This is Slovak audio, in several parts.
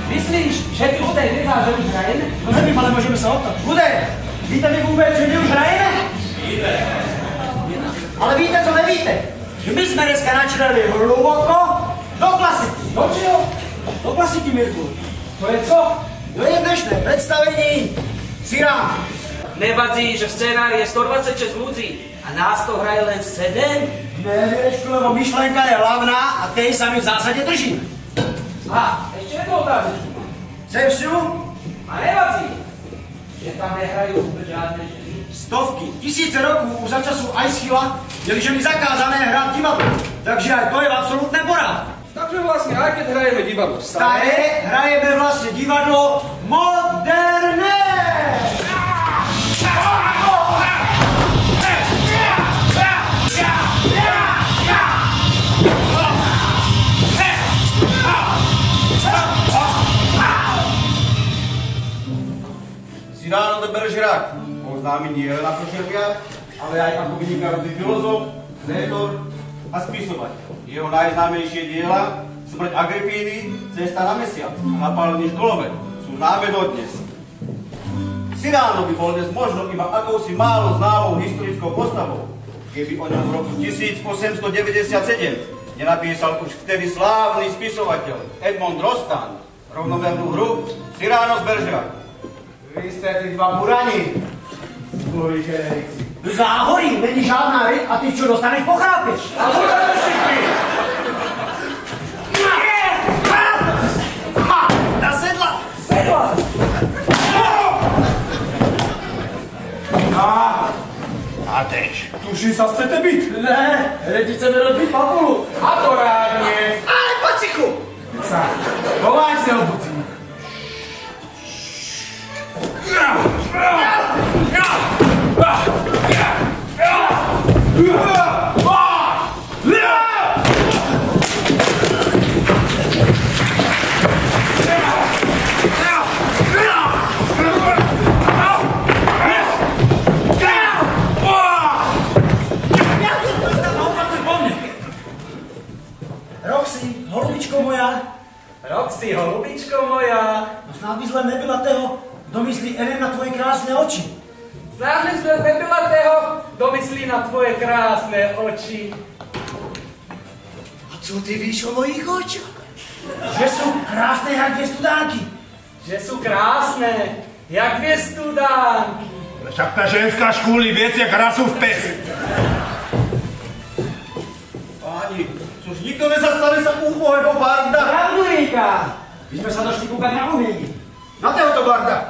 Myslíš, že ty u tej nezáš, že už hrajeme? No nevím, ale můžeme se optat. Bude, víte vy vůbec, že my už hrajeme? Víte. Ale víte, co nevíte? Že my jsme dneska načrali hluboko do klasiky. Do čeho? Do klasiky, Mirku. To je co? To je dnešné představení Cyránky. Nevadí, že v scénári je 126 ľudí a nás to hraje len 7? Nevieš, lebo myšlenka je hlavná a tej sa my v zásade držíme. A ešte jednu otázku. Chceš si ju? A nevadí, že tam nehrajú žiadne ženy. Stovky, tisíce roků už za času Aeschyla měli ženy zakázané hrát divadlo. Takže aj to je v absolútne porádku. Takže vlastne, aj keď hrajeme divadlo Staré, hrajeme vlastne divadlo moderné. Cyrano de Bergerac bol známy nielen ako šerpiar, ale aj ako vynikajúci filozof, rétor a spisovateľ. Jeho najznámejšie diela Smrť Agripíny, Cesta na mesiac a Napálený školomet sú známe dodnes. Cyrano by bol dnes možno iba akousi málo známou historickou postavou, keby o ňom v roku 1897 nenapísal už vtedy slávny spisovateľ Edmond Rostand rovnomernú hru Cyrano z Bergerac. Vy jste ty dva burani. Mluvíš, Erikci. Záhorí, není žádná ryb a ty čo dostaneš po chrápě. A to je si ty! Na sedla! Sedla! A tež, tuší sa chcete byť? Ne, redice mi rozbít papulu. A to rádne. Ale paciku! Chovaj se, obucí. Roxy, holubičko moja. Roxy, holubičko moja. No snad by zle nebyla toho, kdo myslí Eren na tvoje krásné oči. Snad by zle nebyla toho, kdo myslí na tvoje krásné oči. A co ty víš o mojich očích? Že jsou krásné jak dvě studánky. Že sú krásne, jak dvě studánky. Však ta ženská škůlí věc, jak rasu v pes. Páni, což nikto nezastane sa úbohého barda. Pravdu říká. My jsme se došli koukat na umění. Na tohoto barda.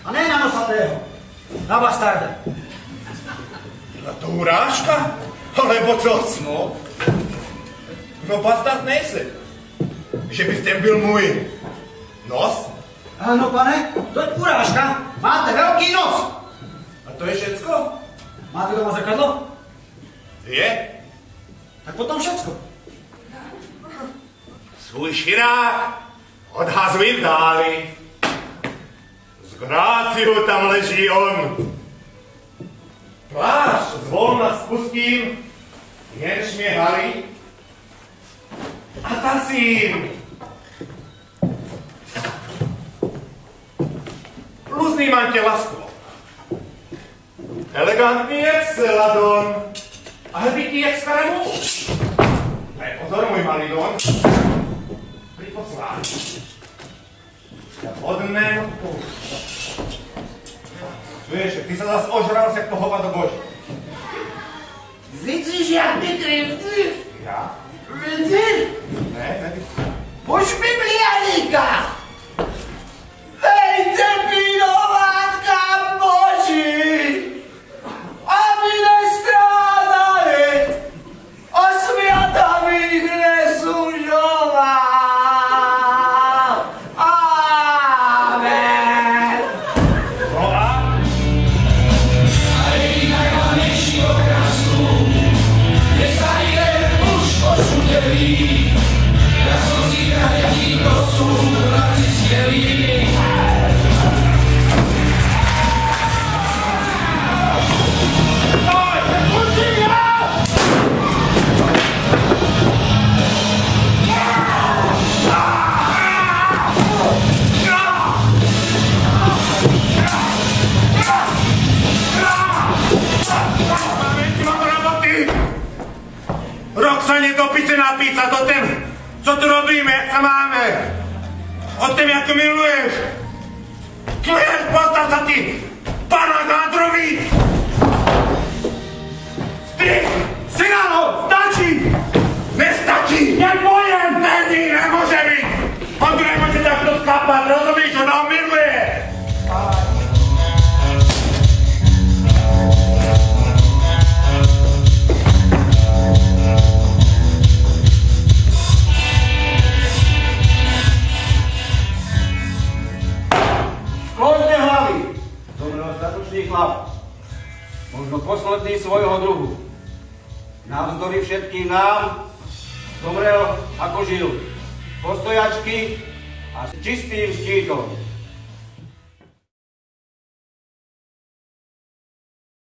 A ne na nosatého. Na bastarda. A to urážka? Alebo co? No. No bastard nejsi. Že by ten byl můj nos? Ano, pane, to je urážka. Máte velký nos. A to je všecko? Máte doma zrkadlo? Je. Tak potom všecko. Svůj širák odhazuj v dáli. Z Gráciu tam leží on. Plášť zvolna spustím, jenž mě halí. A tasím. Luzný mantě lasklo. Elegantní jak Celadon. A hrbitý jak Scaramouche. A je pozor, můj malý don. Pri poslání. Vodné čuješ, ty se zas ožral jak to hovado boží. Vidíš, jak mi krivdíš? Já? Vidíš? Ne, nevidíš. Už Biblia říká. Dejte pínovátka boží, aby nestrádali a světa bych nesužoval. Amen. No a? Už ošutělý, já jsem si hraje, to jsou Dostane do pice napísať o tém, co tu robíme, jak sa máme. O tém, jak tu miluješ. Čuješ, postav sa ty, pana Gandrovi. Strik, Cigano, stačí. Nestačí. Nepojem. Není, nemôže byť. On tu nemôže takto skapať, rozumíš, on ho miluje. Skloňte hlavy! Zomrel statočný chlap. Možno posledný svojho druhu. Navzdory všetkým nám zomrel ako žil. Postojačky a s čistým štítom.